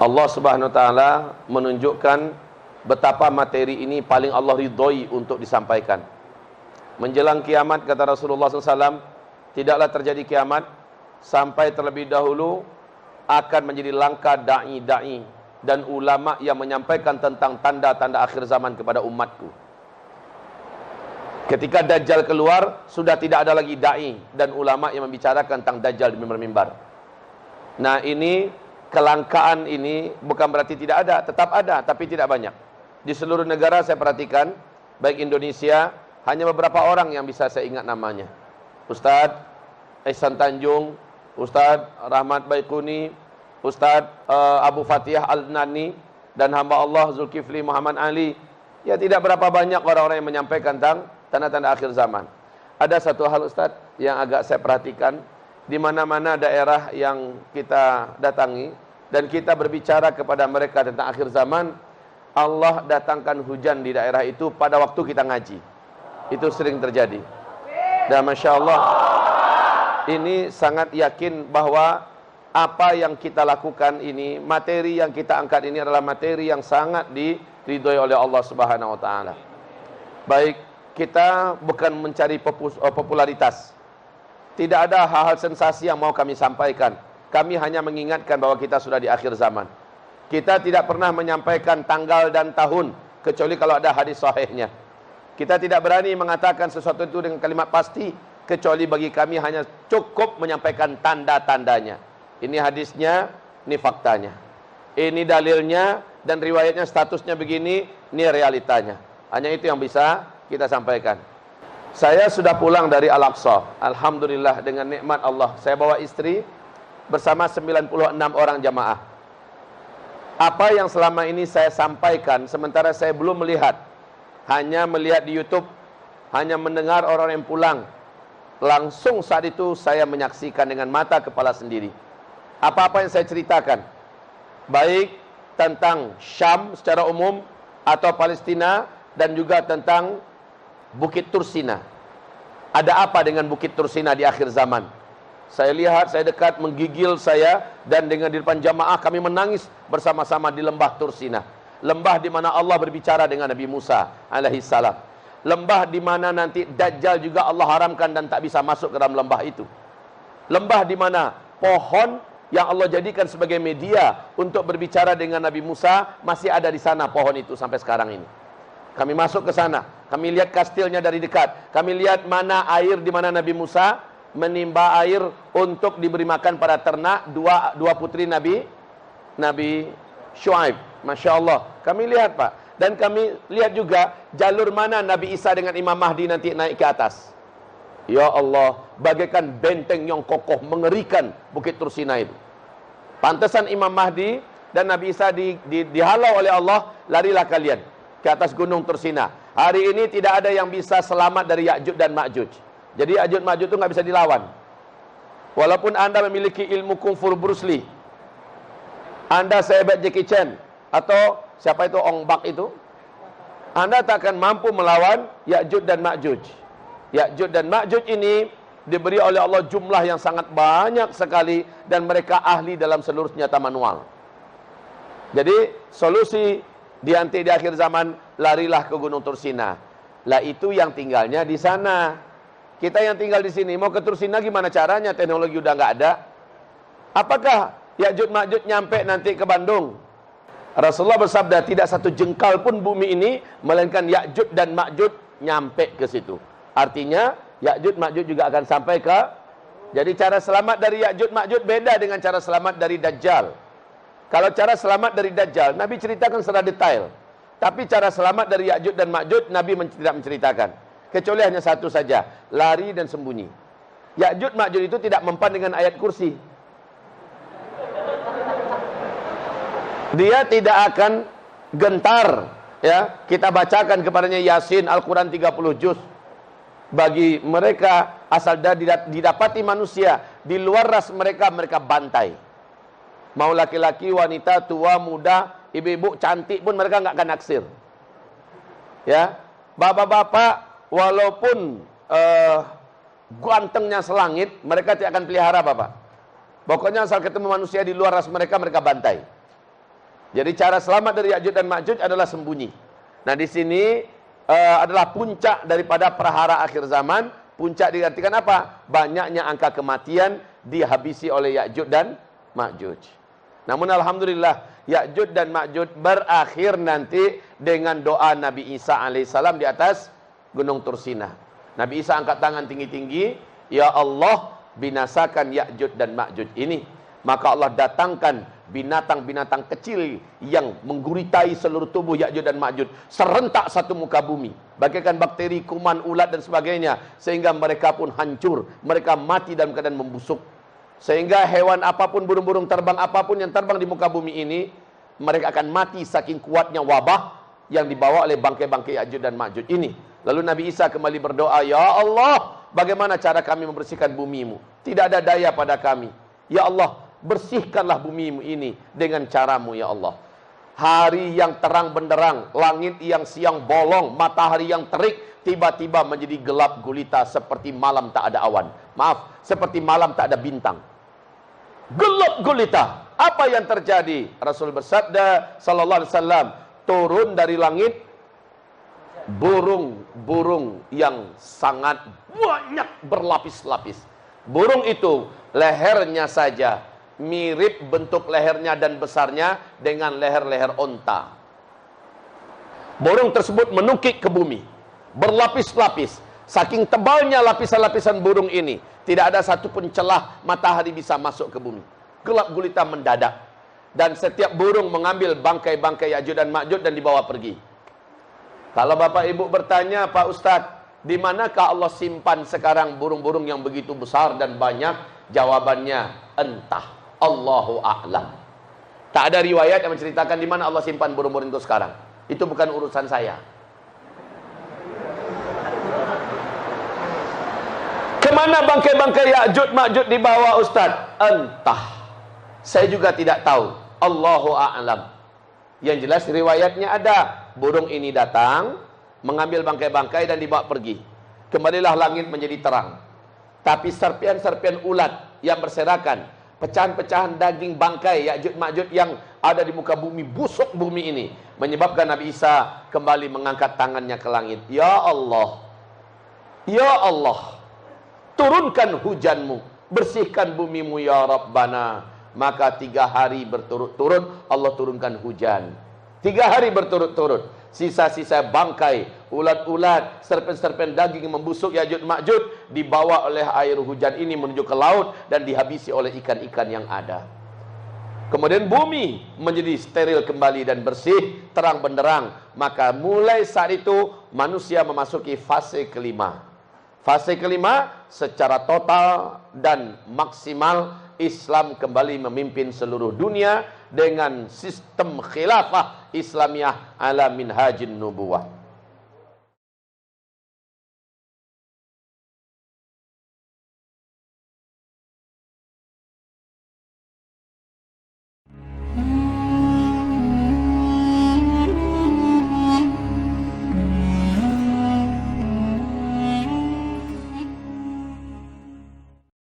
Allah Subhanahu wa taala menunjukkan betapa materi ini paling Allah ridhoi untuk disampaikan. Menjelang kiamat, kata Rasulullah SAW, tidaklah terjadi kiamat sampai terlebih dahulu akan menjadi langka da'i-da'i dan ulama yang menyampaikan tentang tanda-tanda akhir zaman kepada umatku. Ketika Dajjal keluar, sudah tidak ada lagi da'i dan ulama yang membicarakan tentang Dajjal di mimbar-mimbar. Nah, ini kelangkaan ini bukan berarti tidak ada, tetap ada, tapi tidak banyak. Di seluruh negara saya perhatikan, baik Indonesia, hanya beberapa orang yang bisa saya ingat namanya. Ustadz Ihsan Tanjung, Ustadz Rahmat Baikuni, Ustadz Abu Fatihah Al-Nani, dan hamba Allah Zulkifli Muhammad Ali. Ya, tidak berapa banyak orang-orang yang menyampaikan tentang tanda-tanda akhir zaman. Ada satu hal Ustadz yang agak saya perhatikan, di mana-mana daerah yang kita datangi dan kita berbicara kepada mereka tentang akhir zaman, Allah datangkan hujan di daerah itu pada waktu kita ngaji. Itu sering terjadi. Dan Masya Allah, ini sangat yakin bahwa apa yang kita lakukan ini, materi yang kita angkat ini adalah materi yang sangat diridhoi oleh Allah Subhanahu wa taala. Baik, kita bukan mencari popularitas. Tidak ada hal-hal sensasi yang mau kami sampaikan. Kami hanya mengingatkan bahwa kita sudah di akhir zaman. Kita tidak pernah menyampaikan tanggal dan tahun kecuali kalau ada hadis sahihnya. Kita tidak berani mengatakan sesuatu itu dengan kalimat pasti kecuali bagi kami hanya cukup menyampaikan tanda-tandanya. Ini hadisnya, ini faktanya. Ini dalilnya dan riwayatnya, statusnya begini, ini realitanya. Hanya itu yang bisa kita sampaikan. Saya sudah pulang dari Al-Aqsa. Alhamdulillah dengan nikmat Allah. Saya bawa istri bersama 96 orang jamaah. Apa yang selama ini saya sampaikan sementara saya belum melihat, hanya melihat di YouTube, hanya mendengar orang yang pulang, langsung saat itu saya menyaksikan dengan mata kepala sendiri. Apa-apa yang saya ceritakan, baik tentang Syam secara umum atau Palestina, dan juga tentang Bukit Tursina. Ada apa dengan Bukit Tursina di akhir zaman? Saya lihat, saya dekat, menggigil saya, dan dengan di depan jamaah kami menangis bersama-sama di lembah Tursina. Lembah di mana Allah berbicara dengan Nabi Musa alaihissalam. Lembah di mana nanti Dajjal juga Allah haramkan dan tak bisa masuk ke dalam lembah itu. Lembah di mana pohon yang Allah jadikan sebagai media untuk berbicara dengan Nabi Musa masih ada di sana, pohon itu sampai sekarang ini. Kami masuk ke sana, kami lihat kastilnya dari dekat. Kami lihat mana air di mana Nabi Musa menimba air untuk diberi makan pada ternak dua putri Nabi Syuaib. Masya Allah, kami lihat Pak. Dan kami lihat juga jalur mana Nabi Isa dengan Imam Mahdi nanti naik ke atas. Ya Allah, bagaikan benteng yang kokoh, mengerikan Bukit Tursina itu. Pantesan Imam Mahdi dan Nabi Isa dihalau oleh Allah, larilah kalian ke atas gunung Tursina. Hari ini tidak ada yang bisa selamat dari Ya'juj dan Ma'juj. Jadi Ya'juj Ma'juj itu nggak bisa dilawan. Walaupun Anda memiliki ilmu kungfu Bruce Lee, Anda sehebat Jackie Chan, atau siapa itu Ong Bak itu, Anda tak akan mampu melawan Ya'juj dan Ma'juj. Ya'juj dan Ma'juj ini diberi oleh Allah jumlah yang sangat banyak sekali, dan mereka ahli dalam seluruh senjata manual. Jadi solusi di akhir zaman, larilah ke Gunung Tursina. Lah itu yang tinggalnya di sana. Kita yang tinggal di sini mau ke Tursina gimana caranya? Teknologi udah nggak ada. Apakah Ya'juj Ma'juj nyampe nanti ke Bandung? Rasulullah bersabda, tidak satu jengkal pun bumi ini melainkan Ya'juj dan Ma'juj nyampe ke situ. Artinya Ya'juj Ma'juj juga akan sampai ke. Jadi cara selamat dari Ya'juj Ma'juj beda dengan cara selamat dari Dajjal. Kalau cara selamat dari Dajjal Nabi ceritakan secara detail, tapi cara selamat dari Ya'juj dan Ma'juj Nabi tidak menceritakan, kecuali hanya satu saja, lari dan sembunyi. Ya'juj Ma'juj itu tidak mempan dengan ayat kursi. Dia tidak akan gentar, ya. Kita bacakan kepadanya Yasin, Al-Quran 30 juz. Bagi mereka asal didapati manusia di luar ras mereka, mereka bantai. Mau laki-laki, wanita, tua, muda, ibu-ibu, cantik pun mereka nggak akan naksir. Ya, bapak-bapak walaupun gantengnya selangit, mereka tidak akan pelihara bapak. Pokoknya asal ketemu manusia di luar ras mereka, mereka bantai. Jadi cara selamat dari Ya'juj dan Ma'juj adalah sembunyi. Nah di sini adalah puncak daripada perhara akhir zaman. Puncak diartikan apa? Banyaknya angka kematian dihabisi oleh Ya'juj dan Ma'juj. Namun alhamdulillah Ya'juj dan Ma'juj berakhir nanti dengan doa Nabi Isa alaihissalam di atas Gunung Tursina. Nabi Isa angkat tangan tinggi-tinggi, ya Allah, binasakan Ya'juj dan Ma'juj ini. Maka Allah datangkan binatang-binatang kecil yang mengguritai seluruh tubuh Ya'juj dan Ma'juj serentak satu muka bumi, bagaikan bakteri, kuman, ulat dan sebagainya, sehingga mereka pun hancur, mereka mati dalam keadaan membusuk. Sehingga hewan apapun, burung-burung terbang apapun yang terbang di muka bumi ini, mereka akan mati saking kuatnya wabah yang dibawa oleh bangkai-bangkai Ya'juj dan Ma'juj ini. Lalu Nabi Isa kembali berdoa, ya Allah, bagaimana cara kami membersihkan bumimu? Tidak ada daya pada kami. Ya Allah, bersihkanlah bumimu ini dengan caramu ya Allah. Hari yang terang benderang, langit yang siang bolong, matahari yang terik, tiba-tiba menjadi gelap gulita seperti malam tak ada awan. Maaf, seperti malam tak ada bintang. Gelap gulita. Apa yang terjadi? Rasul bersabda sallallahu alaihi wasallam, turun dari langit burung-burung yang sangat banyak berlapis-lapis. Burung itu lehernya saja mirip bentuk lehernya dan besarnya dengan leher-leher onta. Burung tersebut menukik ke bumi, berlapis-lapis. Saking tebalnya lapisan-lapisan burung ini, tidak ada satupun celah matahari bisa masuk ke bumi. Gelap gulita mendadak. Dan setiap burung mengambil bangkai-bangkai Ya'juj dan Ma'juj dan dibawa pergi. Kalau Bapak Ibu bertanya, Pak Ustadz, di manakah Allah simpan sekarang burung-burung yang begitu besar dan banyak? Jawabannya, entah. Allahu a'lam. Tak ada riwayat yang menceritakan di mana Allah simpan burung-burung itu sekarang. Itu bukan urusan saya. Kemana bangkai-bangkai Ya'juj Ma'juj dibawa Ustaz? Entah. Saya juga tidak tahu. Allahu a'lam. Yang jelas riwayatnya ada. Burung ini datang, mengambil bangkai-bangkai dan dibawa pergi. Kembalilah langit menjadi terang. Tapi serpian-serpian ulat yang berserakan, pecahan-pecahan daging bangkai Ya'juj Ma'juj yang ada di muka bumi, busuk bumi ini, menyebabkan Nabi Isa kembali mengangkat tangannya ke langit. Ya Allah, ya Allah, turunkan hujanmu, bersihkan bumimu ya Rabbana. Maka 3 hari berturut-turut Allah turunkan hujan. 3 hari berturut-turut. Sisa-sisa bangkai, ulat-ulat, serpen-serpen daging yang membusuk Ya'juj Ma'juj dibawa oleh air hujan ini menuju ke laut dan dihabisi oleh ikan-ikan yang ada. Kemudian bumi menjadi steril kembali dan bersih, terang benderang. Maka mulai saat itu manusia memasuki fase kelima. Fase kelima secara total dan maksimal Islam kembali memimpin seluruh dunia dengan sistem khilafah Islamiyah ala minhajin nubuwah.